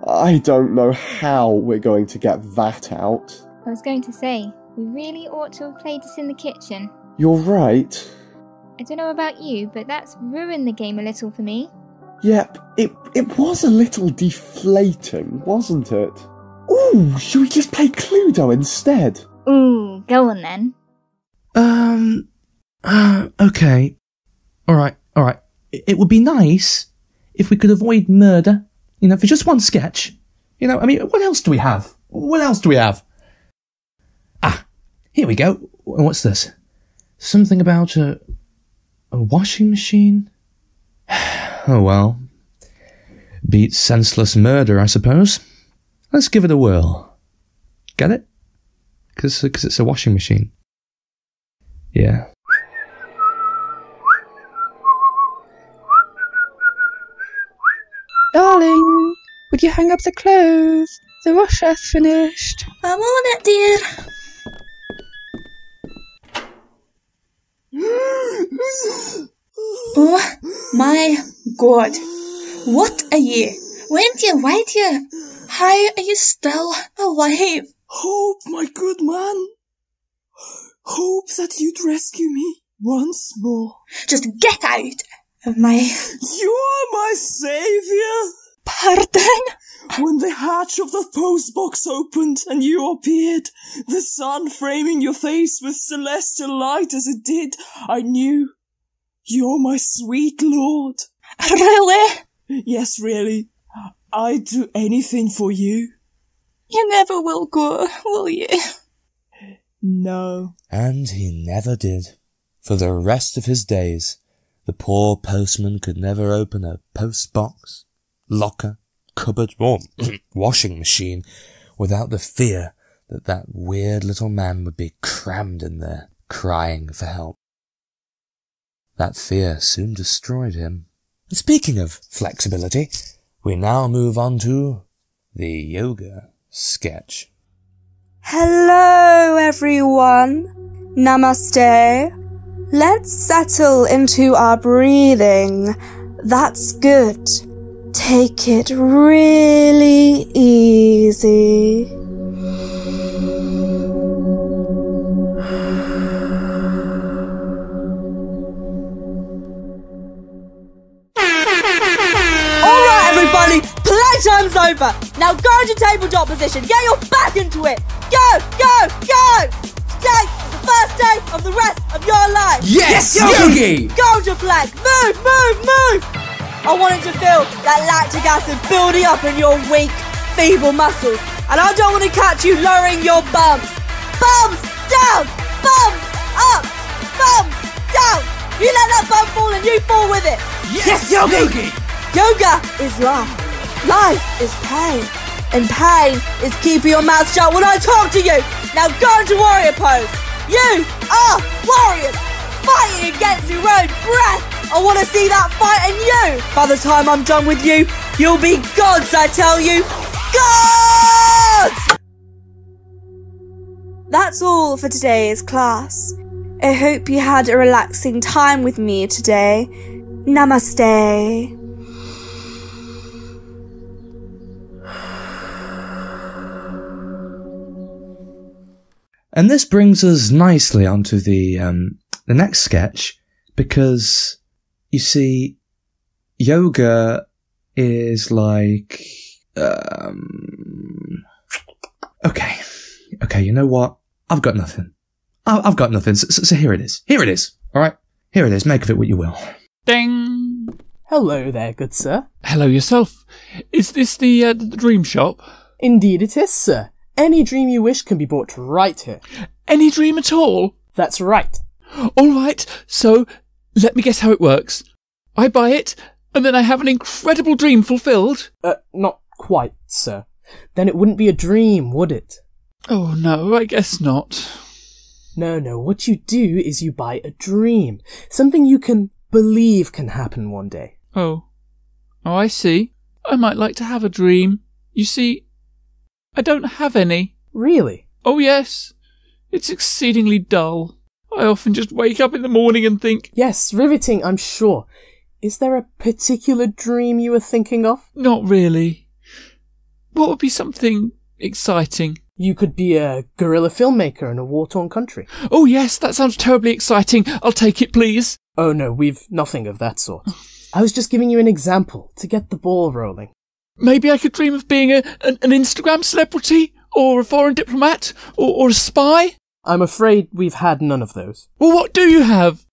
I don't know how we're going to get that out. I was going to say, we really ought to have played this in the kitchen. You're right. I don't know about you, but that's ruined the game a little for me. Yep, it was a little deflating, wasn't it? Ooh, should we just play Cluedo instead? Ooh, go on then. Okay. Alright. It would be nice if we could avoid murder, for just one sketch. What else do we have? Here we go. What's this? Something about A washing machine? Oh well. Beats senseless murder, I suppose. Let's give it a whirl. Get it? Because it's a washing machine. Yeah. Darling, would you hang up the clothes? The wash hath finished. I'm on it, dear. Oh my God. What are you? Went you, wait you? How are you still alive? Hope, my good man. Hope that you'd rescue me once more. Just get out of my... You are my saviour. Pardon? When the hatch of the postbox opened and you appeared, the sun framing your face with celestial light as it did, I knew you're my sweet lord. Really? Yes, really. I'd do anything for you. You never will go, will you? No. And he never did. For the rest of his days, the poor postman could never open a postbox, locker, cupboard, or washing machine without the fear that that weird little man would be crammed in there, crying for help. That fear soon destroyed him. And speaking of flexibility, we now move on to the yoga sketch. Hello, everyone. Namaste. Let's settle into our breathing. That's good. Take it really easy. Alright, everybody, playtime's over. Now go into tabletop position. Get your back into it. Go, go, go. Today is the first day of the rest of your life. Yes, Yogi! Go to plank. Move, move, move. I wanted to feel that lactic acid building up in your weak, feeble muscles. And I don't want to catch you lowering your bums. Bums down, bums up, bums down. You let that bum fall and you fall with it. Yes, Yogi! Yoga is life. Life is pain. And pain is keeping your mouth shut when I talk to you. Now go into warrior pose. You are warriors fighting against your own breath. I want to see that fight in you. By the time I'm done with you, you'll be gods, I tell you. Gods! That's all for today's class. I hope you had a relaxing time with me today. Namaste. And this brings us nicely onto the next sketch, because you see, yoga is like, okay, you know what? I've got nothing. I've got nothing. So here it is. Here it is. All right. Here it is. Make of it what you will. Ding. Hello there, good sir. Hello yourself. Is this the dream shop? Indeed it is, sir. Any dream you wish can be bought right here. Any dream at all? That's right. All right, so let me guess how it works. I buy it, and then I have an incredible dream fulfilled? Not quite, sir. Then it wouldn't be a dream, would it? Oh no, I guess not. No, what you do is you buy a dream. Something you can believe can happen one day. Oh, I see. I might like to have a dream. You see, I don't have any. Really? Oh yes. It's exceedingly dull. I often just wake up in the morning and think... Yes, riveting, I'm sure. Is there a particular dream you were thinking of? Not really. What would be something exciting? You could be a guerrilla filmmaker in a war-torn country. Oh yes, that sounds terribly exciting. I'll take it, please. Oh no, we've nothing of that sort. I was just giving you an example to get the ball rolling. Maybe I could dream of being an Instagram celebrity, or a foreign diplomat, or a spy? I'm afraid we've had none of those. Well, what do you have?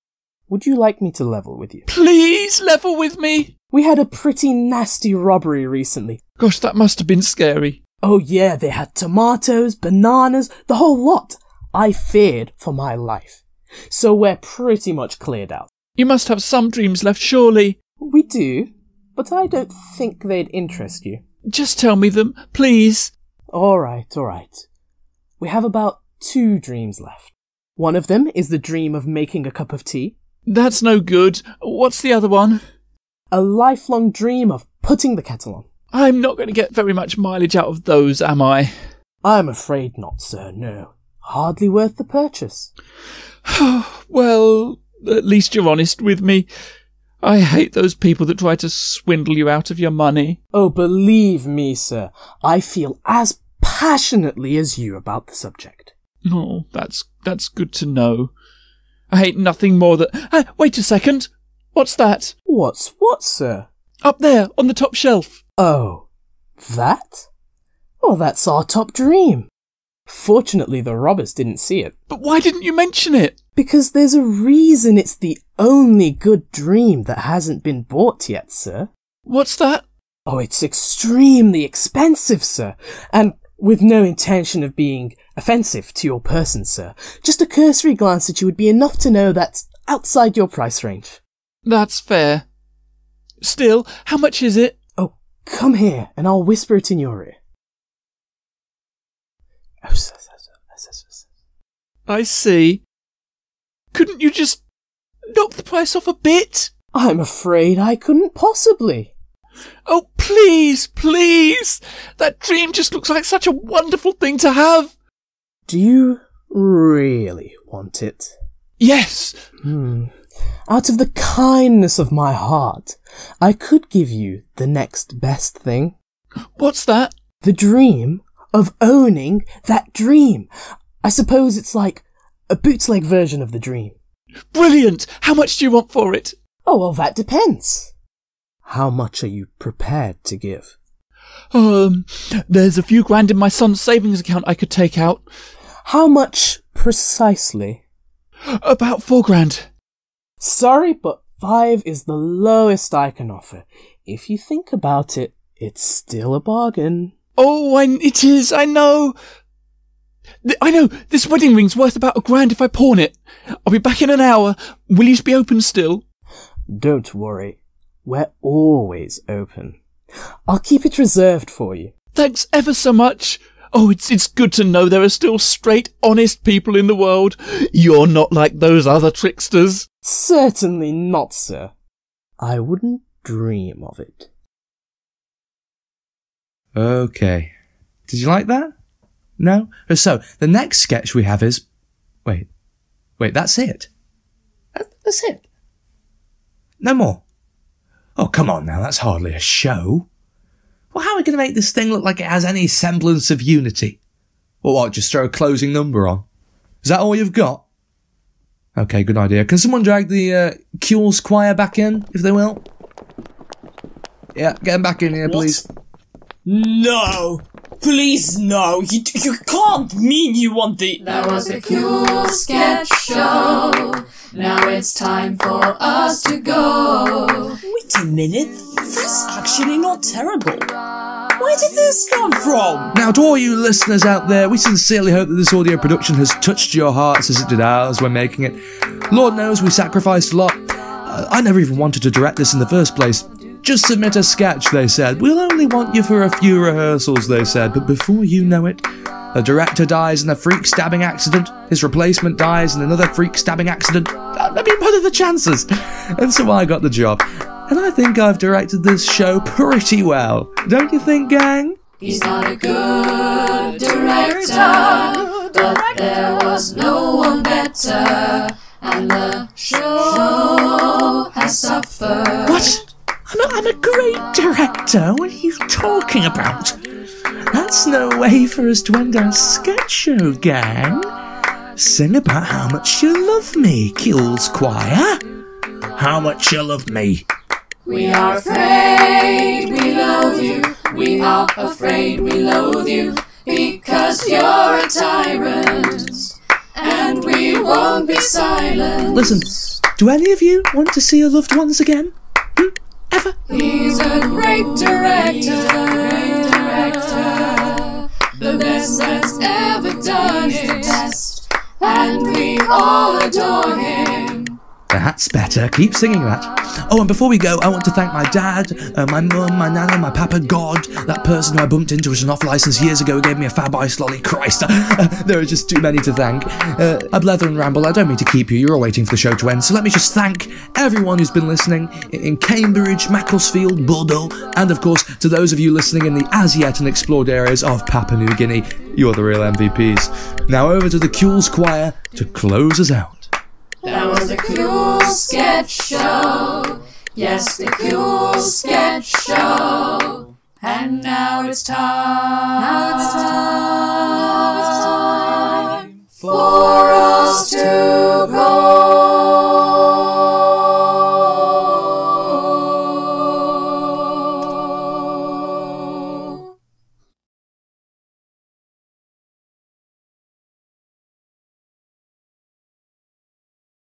Would you like me to level with you? Please, level with me. We had a pretty nasty robbery recently. Gosh, that must have been scary. Oh yeah, they had tomatoes, bananas, the whole lot. I feared for my life. So we're pretty much cleared out. You must have some dreams left, surely. We do, but I don't think they'd interest you. Just tell me them, please. All right. We have about 2 dreams left. One of them is the dream of making a cup of tea. That's no good. What's the other one? A lifelong dream of putting the kettle on. I'm not going to get very much mileage out of those, am I? I'm afraid not, sir, no. Hardly worth the purchase. Well, at least you're honest with me. I hate those people that try to swindle you out of your money. Oh, believe me, sir, I feel as passionately as you about the subject. Oh, that's good to know. I hate nothing more that... wait a second. What's that? What's what, sir? Up there, on the top shelf. Oh, that? Well, that's our top dream. Fortunately, the robbers didn't see it. But why didn't you mention it? Because there's a reason it's the only good dream that hasn't been bought yet, sir. What's that? Oh, it's extremely expensive, sir. And with no intention of being offensive to your person, sir. Just a cursory glance at you would be enough to know that's outside your price range. That's fair. Still, how much is it? Oh, come here, and I'll whisper it in your ear. I see. Couldn't you just knock the price off a bit? I'm afraid I couldn't possibly. Oh, please, please! That dream just looks like such a wonderful thing to have. Do you really want it? Yes. Out of the kindness of my heart, I could give you the next best thing. What's that? The dream of owning that dream. I suppose it's like a bootleg version of the dream. Brilliant! How much do you want for it? Oh, well, that depends. How much are you prepared to give? There's a few grand in my son's savings account I could take out. How much precisely? About 4 grand. Sorry, but 5 is the lowest I can offer. If you think about it, it's still a bargain. Oh, it is, I know. I know, this wedding ring's worth about 1 grand if I pawn it. I'll be back in an hour. Will you be open still? Don't worry. We're always open. I'll keep it reserved for you. Thanks ever so much. Oh, it's good to know there are still straight, honest people in the world. You're not like those other tricksters. Certainly not, sir. I wouldn't dream of it. Okay. Did you like that? No? So, the next sketch we have is... Wait, that's it? That's it? No more? Oh, come on now, that's hardly a show. Well, how are we going to make this thing look like it has any semblance of unity? Or what, just throw a closing number on? Is that all you've got? Okay, good idea. Can someone drag the Cures choir back in, if they will? Yeah, get them back in here, please. No! Please, no! You can't mean you want the... That was a cool sketch show. Now it's time for us to go. Wait a minute. That's actually not terrible. Where did this come from? Now, to all you listeners out there, we sincerely hope that this audio production has touched your hearts as it did ours when making it. Lord knows we sacrificed a lot. I never even wanted to direct this in the first place. Just submit a sketch, they said. We'll only want you for a few rehearsals, they said. But before you know it, the director dies in a freak stabbing accident. His replacement dies in another freak stabbing accident. I mean, what are the chances? And so I got the job. And I think I've directed this show pretty well. Don't you think, gang? He's not a good director, but there was no one better, and the show has suffered. What? I'm a great director. What are you talking about? That's no way for us to end our sketch show, gang. Sing about how much you love me, Kills Choir. How much you love me. We are afraid we loathe you. We are afraid we loathe you. Because you're a tyrant. And we won't be silent. Listen, do any of you want to see your loved ones again? Ever? He's a great director, the best that's ever done it, and we all adore him. That's better. Keep singing that. Oh, and before we go, I want to thank my dad, my mum, my nana, my papa, God, that person who I bumped into as an off-licence years ago who gave me a fab ice lolly. Christ, there are just too many to thank. I blether and ramble. I don't mean to keep you. You're all waiting for the show to end. So let me just thank everyone who's been listening in Cambridge, Macclesfield, Bordeaux, and of course to those of you listening in the as yet unexplored areas of Papua New Guinea. You're the real MVPs. Now over to the Kules Choir to close us out. That was the Kules Sketch Show. Yes, the Kules Sketch Show. And now it's time.